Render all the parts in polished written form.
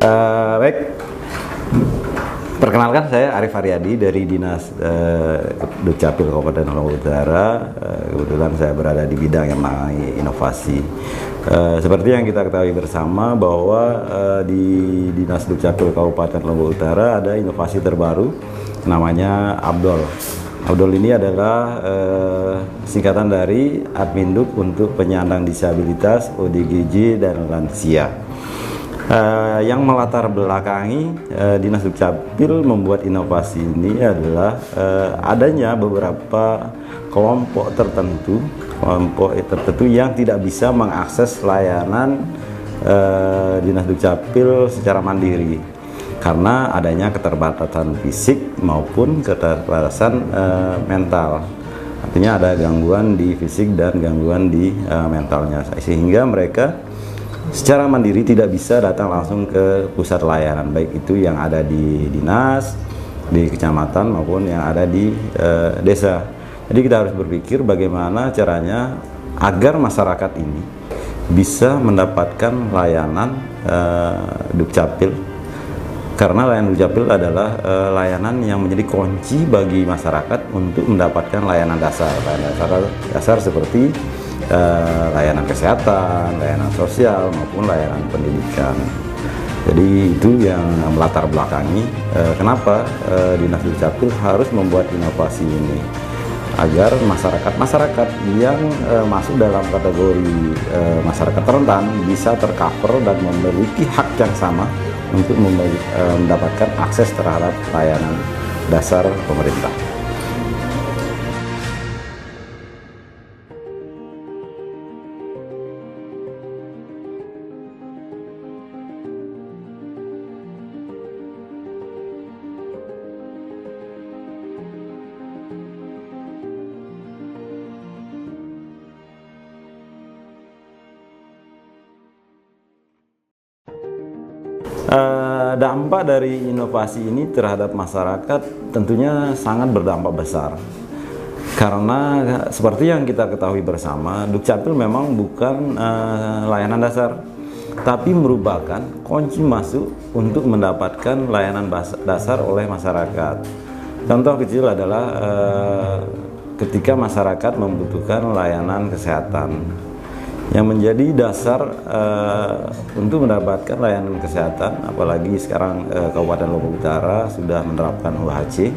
Baik, perkenalkan saya Arif Haryadi dari Dinas Dukcapil Kabupaten Lombok Utara. Kebetulan saya berada di bidang yang menangani inovasi. Seperti yang kita ketahui bersama bahwa di Dinas Dukcapil Kabupaten Lombok Utara ada inovasi terbaru namanya Abdol. Abdol ini adalah singkatan dari Adminduk untuk penyandang disabilitas, ODGJ, dan lansia. Yang melatar belakangi Dinas Dukcapil membuat inovasi ini adalah adanya beberapa kelompok tertentu yang tidak bisa mengakses layanan Dinas Dukcapil secara mandiri karena adanya keterbatasan fisik maupun keterbatasan mental. Artinya ada gangguan di fisik dan gangguan di mentalnya, sehingga mereka secara mandiri tidak bisa datang langsung ke pusat layanan, baik itu yang ada di dinas, di kecamatan maupun yang ada di desa. Jadi kita harus berpikir bagaimana caranya agar masyarakat ini bisa mendapatkan layanan Dukcapil, karena layanan Dukcapil adalah layanan yang menjadi kunci bagi masyarakat untuk mendapatkan layanan dasar. Layanan dasar seperti layanan kesehatan, layanan sosial maupun layanan pendidikan. Jadi itu yang melatar belakangi kenapa Dinas Dukcapil harus membuat inovasi ini, agar masyarakat yang masuk dalam kategori masyarakat rentan bisa tercover dan memiliki hak yang sama untuk mendapatkan akses terhadap layanan dasar pemerintah. Dampak dari inovasi ini terhadap masyarakat tentunya sangat berdampak besar, karena seperti yang kita ketahui bersama, Dukcapil memang bukan layanan dasar, tapi merupakan kunci masuk untuk mendapatkan layanan dasar oleh masyarakat. Contoh kecil adalah ketika masyarakat membutuhkan layanan kesehatan, yang menjadi dasar untuk mendapatkan layanan kesehatan, apalagi sekarang Kabupaten Lombok Utara sudah menerapkan UHC,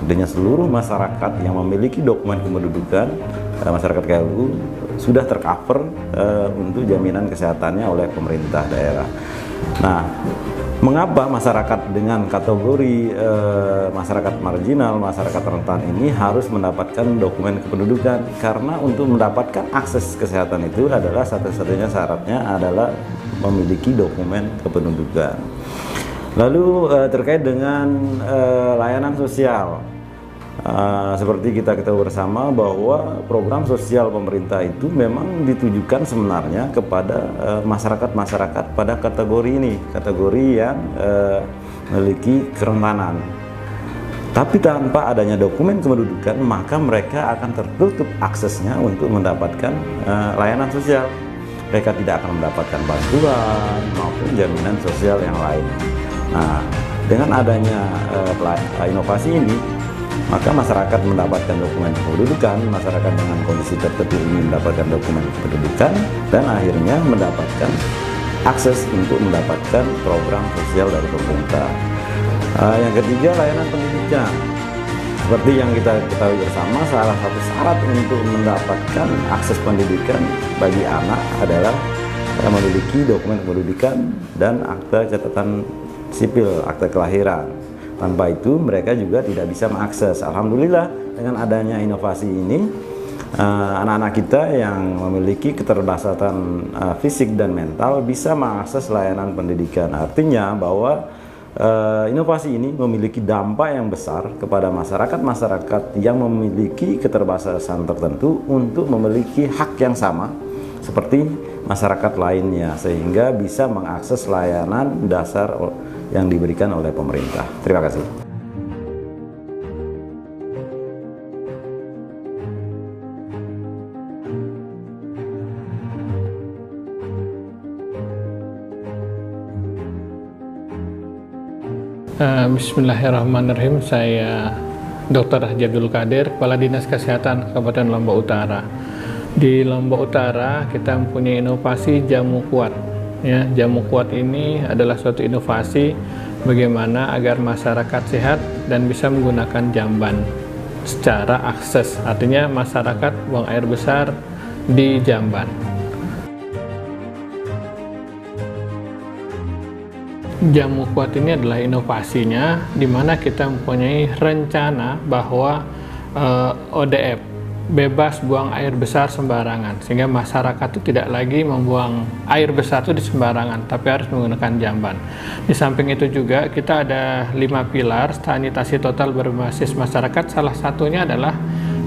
artinya seluruh masyarakat yang memiliki dokumen kependudukan, masyarakat KLU sudah tercover untuk jaminan kesehatannya oleh pemerintah daerah. Nah, mengapa masyarakat dengan kategori masyarakat marginal, masyarakat rentan ini harus mendapatkan dokumen kependudukan? Karena untuk mendapatkan akses kesehatan itu adalah satu-satunya syaratnya adalah memiliki dokumen kependudukan. Lalu terkait dengan layanan sosial, seperti kita ketahui bersama bahwa program sosial pemerintah itu memang ditujukan sebenarnya kepada masyarakat-masyarakat pada kategori ini, kategori yang memiliki kerentanan. Tapi tanpa adanya dokumen kependudukan, maka mereka akan tertutup aksesnya untuk mendapatkan layanan sosial. Mereka tidak akan mendapatkan bantuan maupun jaminan sosial yang lain. Nah, dengan adanya inovasi ini, maka masyarakat mendapatkan dokumen kependudukan, masyarakat dengan kondisi tertentu ini mendapatkan dokumen kependudukan, dan akhirnya mendapatkan akses untuk mendapatkan program sosial dari pemerintah. Yang ketiga, layanan pendidikan. Seperti yang kita ketahui bersama, salah satu syarat untuk mendapatkan akses pendidikan bagi anak adalah memiliki dokumen kependudukan dan akta catatan sipil, akta kelahiran. Tanpa itu mereka juga tidak bisa mengakses. Alhamdulillah dengan adanya inovasi ini, anak-anak kita yang memiliki keterbatasan fisik dan mental bisa mengakses layanan pendidikan. Artinya bahwa inovasi ini memiliki dampak yang besar kepada masyarakat-masyarakat yang memiliki keterbatasan tertentu untuk memiliki hak yang sama seperti masyarakat lainnya, sehingga bisa mengakses layanan dasar yang diberikan oleh pemerintah. Terima kasih. Bismillahirrahmanirrahim. Saya Dr. Haji Abdul Qadir, Kepala Dinas Kesehatan Kabupaten Lombok Utara. Di Lombok Utara kita mempunyai inovasi jamu kuat. Ya, jamu kuat ini adalah suatu inovasi bagaimana agar masyarakat sehat dan bisa menggunakan jamban secara akses. Artinya masyarakat buang air besar di jamban. Jamu kuat ini adalah inovasinya, di mana kita mempunyai rencana bahwa ODF, bebas buang air besar sembarangan, sehingga masyarakat itu tidak lagi membuang air besar itu di sembarangan, tapi harus menggunakan jamban. Di samping itu juga kita ada 5 pilar sanitasi total berbasis masyarakat, salah satunya adalah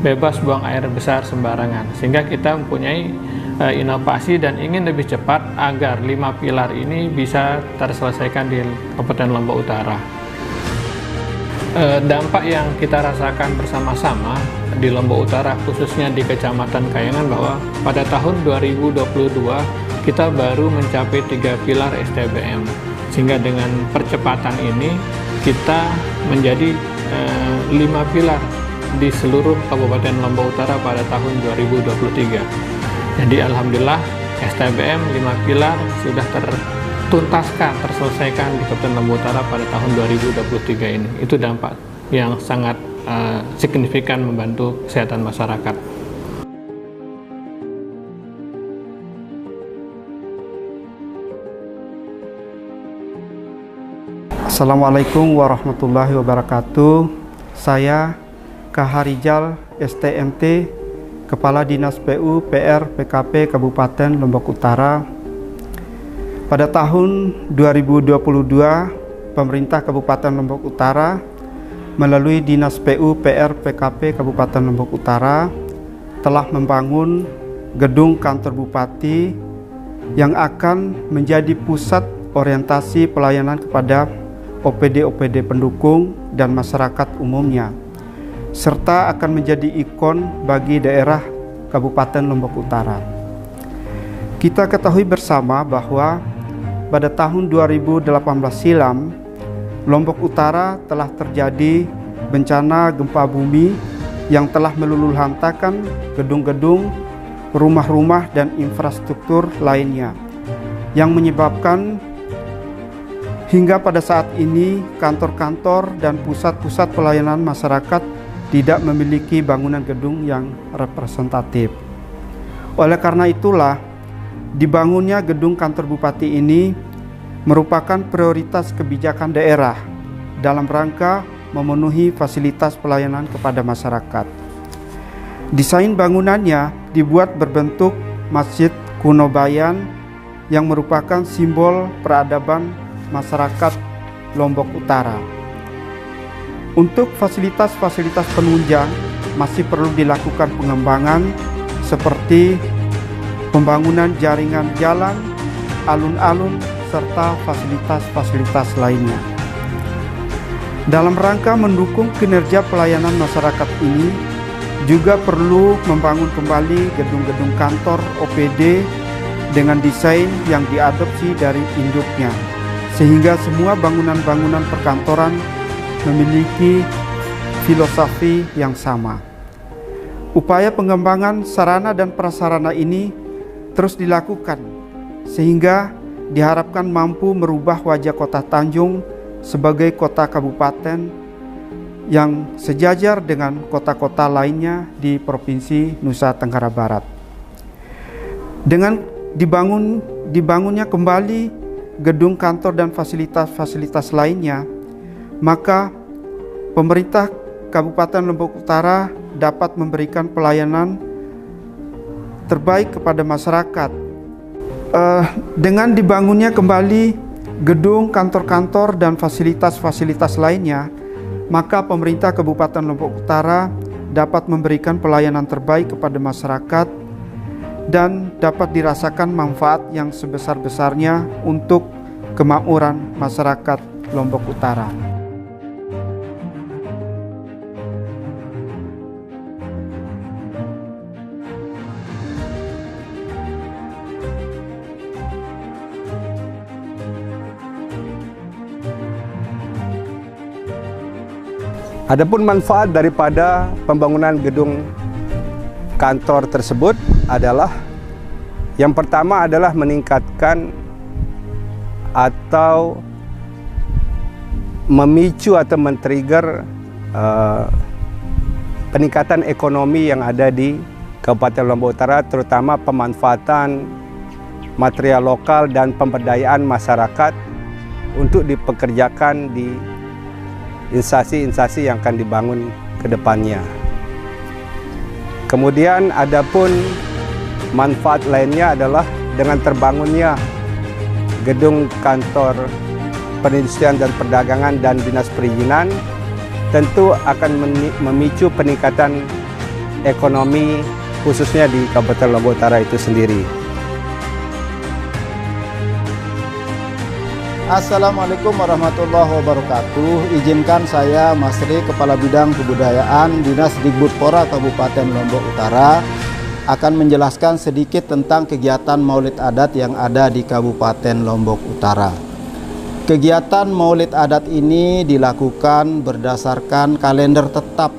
bebas buang air besar sembarangan, sehingga kita mempunyai inovasi dan ingin lebih cepat agar 5 pilar ini bisa terselesaikan di Kabupaten Lombok Utara. Dampak yang kita rasakan bersama-sama di Lombok Utara, khususnya di Kecamatan Kayangan, bahwa pada tahun 2022 kita baru mencapai 3 pilar STBM, sehingga dengan percepatan ini kita menjadi 5 pilar di seluruh Kabupaten Lombok Utara pada tahun 2023. Jadi alhamdulillah STBM 5 pilar sudah tertuntaskan, terselesaikan di Kabupaten Lombok Utara pada tahun 2023 ini. Itu dampak yang sangat signifikan membantu kesehatan masyarakat. Assalamualaikum warahmatullahi wabarakatuh. Saya Kaharijal STMT, Kepala Dinas PU PR PKP Kabupaten Lombok Utara. Pada tahun 2022, pemerintah Kabupaten Lombok Utara melalui Dinas PU PR PKP Kabupaten Lombok Utara telah membangun gedung kantor bupati yang akan menjadi pusat orientasi pelayanan kepada OPD-OPD pendukung dan masyarakat umumnya, serta akan menjadi ikon bagi daerah Kabupaten Lombok Utara. Kita ketahui bersama bahwa pada tahun 2018 silam, Lombok Utara telah terjadi bencana gempa bumi yang telah meluluhlantakan gedung-gedung, rumah-rumah dan infrastruktur lainnya, yang menyebabkan hingga pada saat ini kantor-kantor dan pusat-pusat pelayanan masyarakat tidak memiliki bangunan gedung yang representatif. Oleh karena itulah, dibangunnya gedung kantor bupati ini merupakan prioritas kebijakan daerah dalam rangka memenuhi fasilitas pelayanan kepada masyarakat. Desain bangunannya dibuat berbentuk masjid kuno Bayan yang merupakan simbol peradaban masyarakat Lombok Utara. Untuk fasilitas-fasilitas penunjang masih perlu dilakukan pengembangan seperti pembangunan jaringan jalan, alun-alun, serta fasilitas-fasilitas lainnya. Dalam rangka mendukung kinerja pelayanan masyarakat ini, juga perlu membangun kembali gedung-gedung kantor OPD dengan desain yang diadopsi dari induknya, sehingga semua bangunan-bangunan perkantoran memiliki filosofi yang sama. Upaya pengembangan sarana dan prasarana ini terus dilakukan, sehingga diharapkan mampu merubah wajah Kota Tanjung sebagai kota kabupaten yang sejajar dengan kota-kota lainnya di Provinsi Nusa Tenggara Barat. Dengan dibangunnya kembali gedung kantor dan fasilitas-fasilitas lainnya, maka pemerintah Kabupaten Lombok Utara dapat memberikan pelayanan terbaik kepada masyarakat. Dengan dibangunnya kembali gedung kantor-kantor dan fasilitas-fasilitas lainnya, maka pemerintah Kabupaten Lombok Utara dapat memberikan pelayanan terbaik kepada masyarakat dan dapat dirasakan manfaat yang sebesar-besarnya untuk kemakmuran masyarakat Lombok Utara. Adapun manfaat daripada pembangunan gedung kantor tersebut adalah yang pertama adalah meningkatkan atau memicu atau men-trigger peningkatan ekonomi yang ada di Kabupaten Lombok Utara, terutama pemanfaatan material lokal dan pemberdayaan masyarakat untuk dipekerjakan di instansi-instansi yang akan dibangun ke depannya. Kemudian adapun manfaat lainnya adalah dengan terbangunnya gedung kantor perindustrian dan perdagangan dan dinas perizinan tentu akan memicu peningkatan ekonomi khususnya di Kabupaten Lombok Utara itu sendiri. Assalamualaikum warahmatullahi wabarakatuh. Izinkan saya Masri, Kepala Bidang Kebudayaan Dinas Digbudpora Kabupaten Lombok Utara, akan menjelaskan sedikit tentang kegiatan Maulid Adat yang ada di Kabupaten Lombok Utara. Kegiatan Maulid Adat ini dilakukan berdasarkan kalender tetap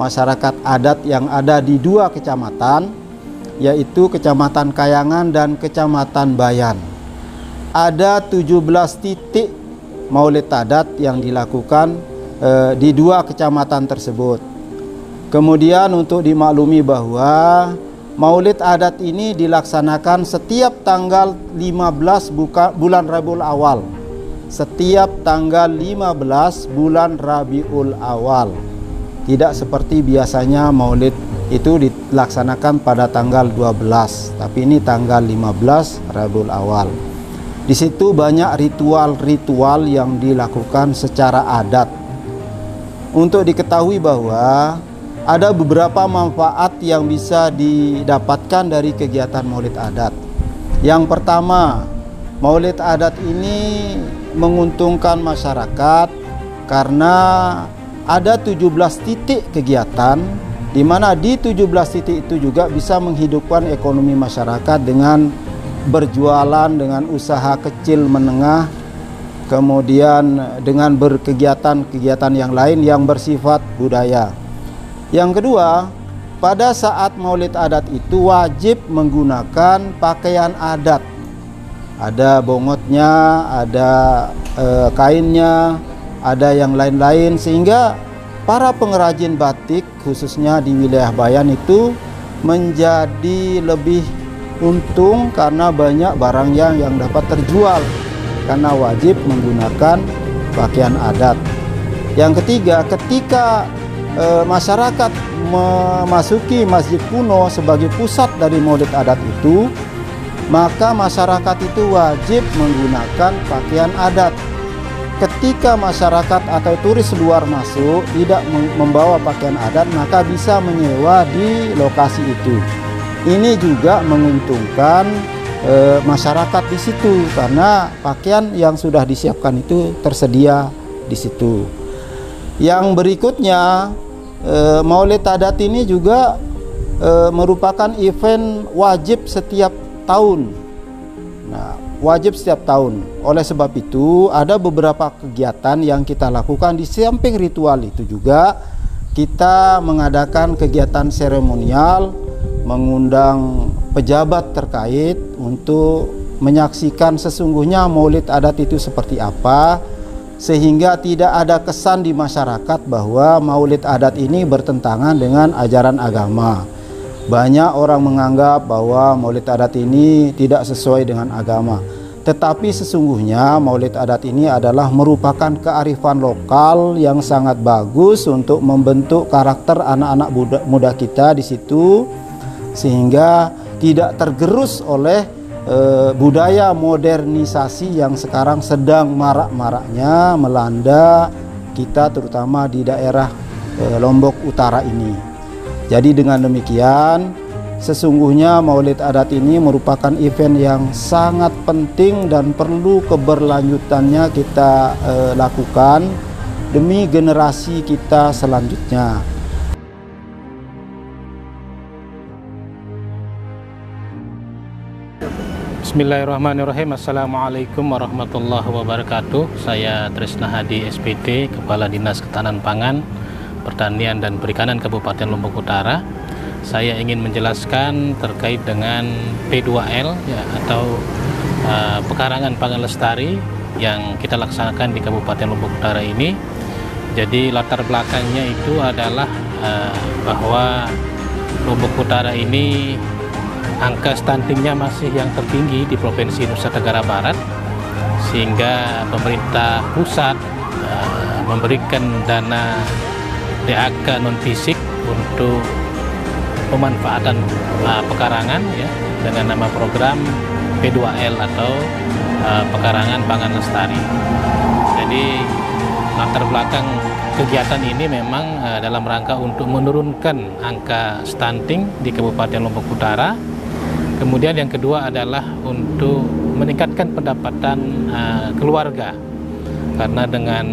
masyarakat adat yang ada di 2 kecamatan, yaitu Kecamatan Kayangan dan Kecamatan Bayan. Ada 17 titik Maulid Adat yang dilakukan di 2 kecamatan tersebut. Kemudian untuk dimaklumi bahwa Maulid Adat ini dilaksanakan setiap tanggal 15 bulan Rabiul Awal. Setiap tanggal 15 bulan Rabiul Awal. Tidak seperti biasanya Maulid itu dilaksanakan pada tanggal 12, tapi ini tanggal 15 Rabiul Awal. Di situ banyak ritual-ritual yang dilakukan secara adat. Untuk diketahui bahwa ada beberapa manfaat yang bisa didapatkan dari kegiatan Maulid Adat. Yang pertama, Maulid Adat ini menguntungkan masyarakat karena ada 17 titik kegiatan, di mana di 17 titik itu juga bisa menghidupkan ekonomi masyarakat dengan berjualan, dengan usaha kecil menengah, kemudian dengan berkegiatan-kegiatan yang lain yang bersifat budaya. Yang kedua, pada saat Maulid Adat itu wajib menggunakan pakaian adat. Ada bongotnya, ada kainnya, ada yang lain-lain, sehingga para pengrajin batik khususnya di wilayah Bayan itu menjadi lebih untung karena banyak barang yang dapat terjual karena wajib menggunakan pakaian adat. Yang ketiga, ketika masyarakat memasuki Masjid Kuno sebagai pusat dari Maulid Adat itu, maka masyarakat itu wajib menggunakan pakaian adat. Ketika masyarakat atau turis luar masuk tidak membawa pakaian adat, maka bisa menyewa di lokasi itu. Ini juga menguntungkan masyarakat di situ karena pakaian yang sudah disiapkan itu tersedia di situ. Yang berikutnya, Maulid Adat ini juga merupakan event wajib setiap tahun. Nah, wajib setiap tahun. Oleh sebab itu, ada beberapa kegiatan yang kita lakukan di samping ritual itu juga kita mengadakan kegiatan seremonial, mengundang pejabat terkait untuk menyaksikan sesungguhnya Maulid Adat itu seperti apa, sehingga tidak ada kesan di masyarakat bahwa Maulid Adat ini bertentangan dengan ajaran agama. Banyak orang menganggap bahwa Maulid Adat ini tidak sesuai dengan agama. Tetapi sesungguhnya Maulid Adat ini adalah merupakan kearifan lokal yang sangat bagus untuk membentuk karakter anak-anak muda kita di situ, sehingga tidak tergerus oleh budaya modernisasi yang sekarang sedang marak-maraknya melanda kita, terutama di daerah Lombok Utara ini. Jadi dengan demikian, sesungguhnya Maulid Adat ini merupakan event yang sangat penting dan perlu keberlanjutannya kita lakukan demi generasi kita selanjutnya. Bismillahirrahmanirrahim. Assalamualaikum warahmatullahi wabarakatuh. Saya Trisna Hadi, SPT, Kepala Dinas Ketahanan Pangan, Pertanian dan Perikanan Kabupaten Lombok Utara. Saya ingin menjelaskan terkait dengan P2L ya, atau pekarangan pangan lestari yang kita laksanakan di Kabupaten Lombok Utara ini. Jadi latar belakangnya itu adalah bahwa Lombok Utara ini angka stuntingnya masih yang tertinggi di Provinsi Nusa Tenggara Barat, sehingga pemerintah pusat memberikan dana DAK non fisik untuk pemanfaatan pekarangan ya, dengan nama program P2L atau pekarangan pangan lestari. Jadi latar belakang kegiatan ini memang dalam rangka untuk menurunkan angka stunting di Kabupaten Lombok Utara. Kemudian yang kedua adalah untuk meningkatkan pendapatan keluarga, karena dengan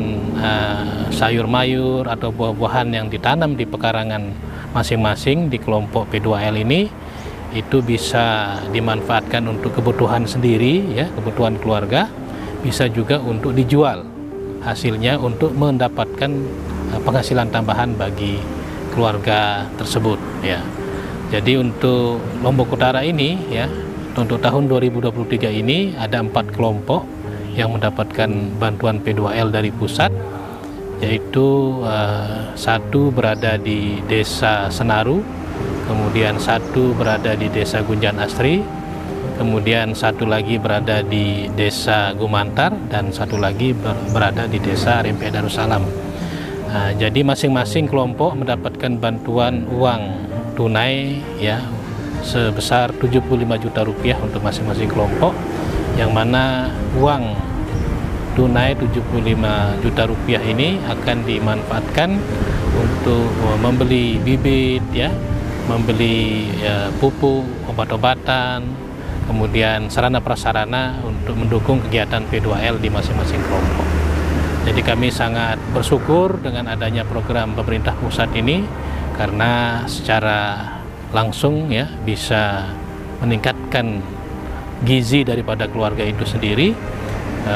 sayur mayur atau buah-buahan yang ditanam di pekarangan masing-masing di kelompok P2L ini itu bisa dimanfaatkan untuk kebutuhan sendiri ya, kebutuhan keluarga, bisa juga untuk dijual hasilnya untuk mendapatkan penghasilan tambahan bagi keluarga tersebut ya. Jadi untuk Lombok Utara ini ya, untuk tahun 2023 ini ada 4 kelompok yang mendapatkan bantuan P2L dari pusat, yaitu satu berada di Desa Senaru, kemudian satu berada di Desa Gunjan Asri, kemudian satu lagi berada di Desa Gumantar, dan satu lagi berada di Desa Rempe Darussalam. Jadi masing-masing kelompok mendapatkan bantuan uang tunai ya sebesar 75 juta rupiah untuk masing-masing kelompok, yang mana uang tunai 75 juta rupiah ini akan dimanfaatkan untuk membeli bibit ya, membeli pupuk, obat-obatan, kemudian sarana prasarana untuk mendukung kegiatan P2L di masing-masing kelompok. Jadi kami sangat bersyukur dengan adanya program pemerintah pusat ini, karena secara langsung ya bisa meningkatkan gizi daripada keluarga itu sendiri,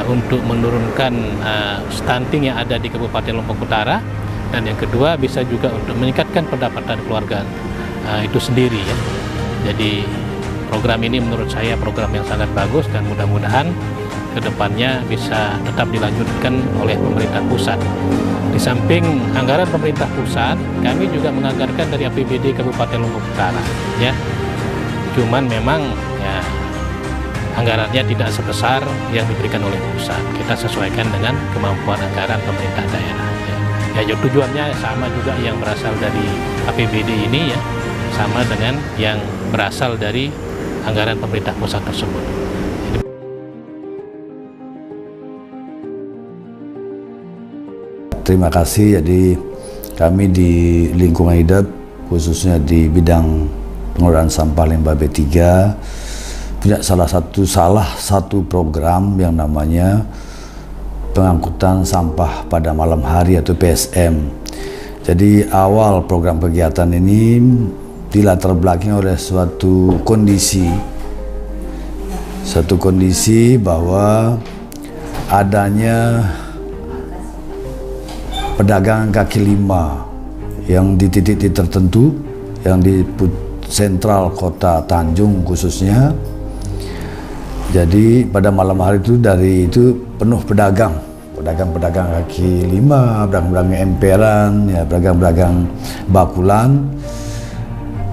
untuk menurunkan stunting yang ada di Kabupaten Lombok Utara, dan yang kedua bisa juga untuk meningkatkan pendapatan keluarga itu sendiri ya. Jadi program ini menurut saya program yang sangat bagus, dan mudah-mudahan kedepannya bisa tetap dilanjutkan oleh pemerintah pusat. Di samping anggaran pemerintah pusat, kami juga menganggarkan dari APBD Kabupaten Lombok Utara ya. Cuman memang ya anggarannya tidak sebesar yang diberikan oleh pusat. Kita sesuaikan dengan kemampuan anggaran pemerintah daerah ya. Ya tujuannya sama juga, yang berasal dari APBD ini ya, sama dengan yang berasal dari anggaran pemerintah pusat tersebut. Terima kasih. Jadi kami di lingkungan hidup, khususnya di bidang pengelolaan sampah limbah B3, punya salah satu program yang namanya pengangkutan sampah pada malam hari atau PSM. Jadi awal program kegiatan ini dilatar belakangi oleh suatu kondisi bahwa adanya pedagang kaki lima yang di titik-titik tertentu, yang di sentral kota Tanjung khususnya. Jadi pada malam hari itu dari itu penuh pedagang kaki lima, pedagang emperan, ya, pedagang bakulan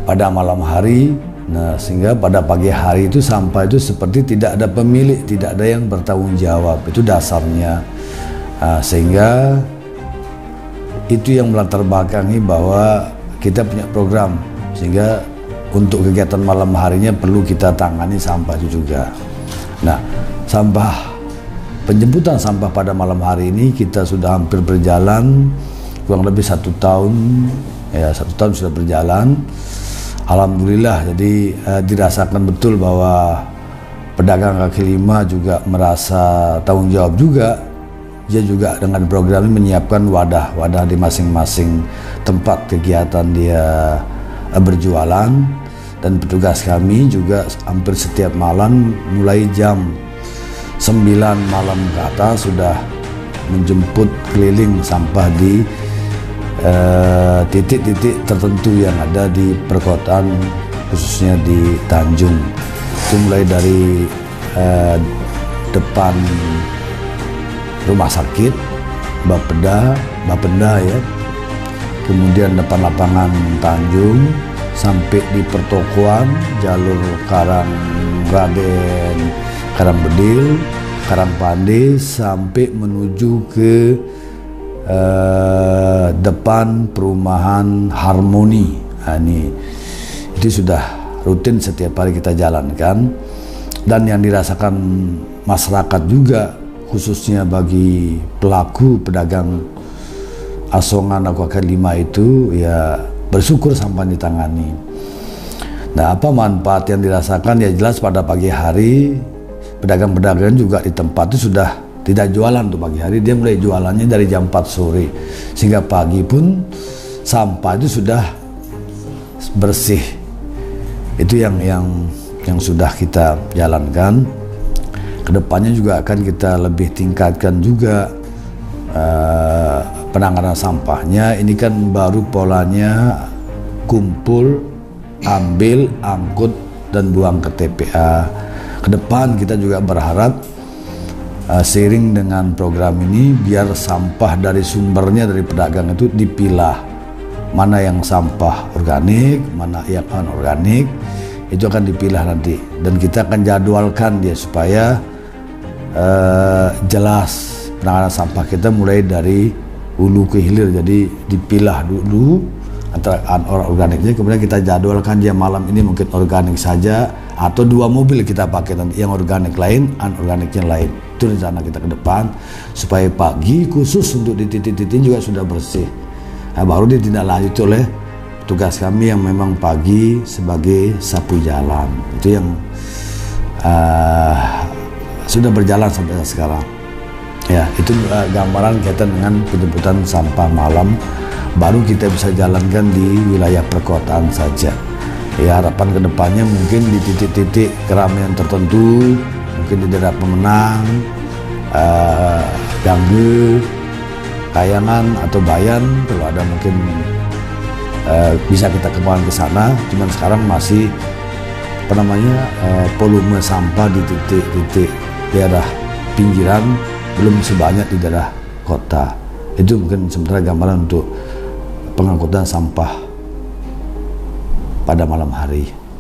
pada malam hari. Nah, sehingga pada pagi hari itu sampah itu seperti tidak ada pemilik, tidak ada yang bertanggung jawab. Itu dasarnya. Nah, sehingga itu yang melatar belakangi bahwa kita punya program, sehingga untuk kegiatan malam harinya perlu kita tangani sampah itu juga. Nah, penjemputan sampah pada malam hari ini kita sudah hampir berjalan kurang lebih 1 tahun, ya 1 tahun sudah berjalan. Alhamdulillah, jadi dirasakan betul bahwa pedagang kaki lima juga merasa tanggung jawab juga. Dia juga dengan program ini menyiapkan wadah di masing-masing tempat kegiatan dia berjualan, dan petugas kami juga hampir setiap malam mulai jam 9 malam ke atas sudah menjemput keliling sampah di titik-titik tertentu yang ada di perkotaan, khususnya di Tanjung. Itu mulai dari depan rumah sakit Bapenda ya, kemudian depan lapangan Tanjung sampai di pertokoan jalur Karangraden, Karangbedil, Karangpande sampai menuju ke depan perumahan Harmoni. Nah, itu sudah rutin setiap hari kita jalankan, dan yang dirasakan masyarakat juga, khususnya bagi pelaku pedagang asongan Aqua 5 itu ya bersyukur sampai ditangani. Nah, apa manfaat yang dirasakan? Ya jelas pada pagi hari pedagang-pedagang juga di tempat itu sudah tidak jualan tuh pagi hari, dia mulai jualannya dari jam 4 sore sehingga pagi pun sampah itu sudah bersih. Itu yang sudah kita jalankan. Kedepannya juga akan kita lebih tingkatkan juga penanganan sampahnya. Ini kan baru polanya kumpul, ambil, angkut, dan buang ke TPA. Kedepan kita juga berharap seiring dengan program ini biar sampah dari sumbernya dari pedagang itu dipilah, mana yang sampah organik, mana yang anorganik, itu akan dipilah nanti, dan kita akan jadwalkan dia supaya jelas penanganan sampah kita mulai dari hulu ke hilir. Jadi dipilah dulu antara anorganiknya, kemudian kita jadwalkan dia malam ini mungkin organik saja, atau 2 mobil kita pakai nanti, yang organik lain, anorganiknya lain. Itu rencana kita ke depan supaya pagi khusus untuk di titik-titik juga sudah bersih. Nah, baru ditindaklanjuti oleh tugas kami yang memang pagi sebagai sapu jalan. Itu yang sudah berjalan sampai sekarang. Ya, itu gambaran kaitan dengan penjemputan sampah malam. Baru kita bisa jalankan di wilayah perkotaan saja. Ya, harapan kedepannya mungkin di titik-titik keramaian tertentu, mungkin di daerah Pemenang, Gangge, Kayangan atau Bayan, kalau ada mungkin bisa kita kembangkan ke sana. Cuman sekarang masih volume sampah di titik-titik daerah pinggiran belum sebanyak di daerah kota. Itu mungkin sementara gambaran untuk pengangkutan sampah pada malam hari.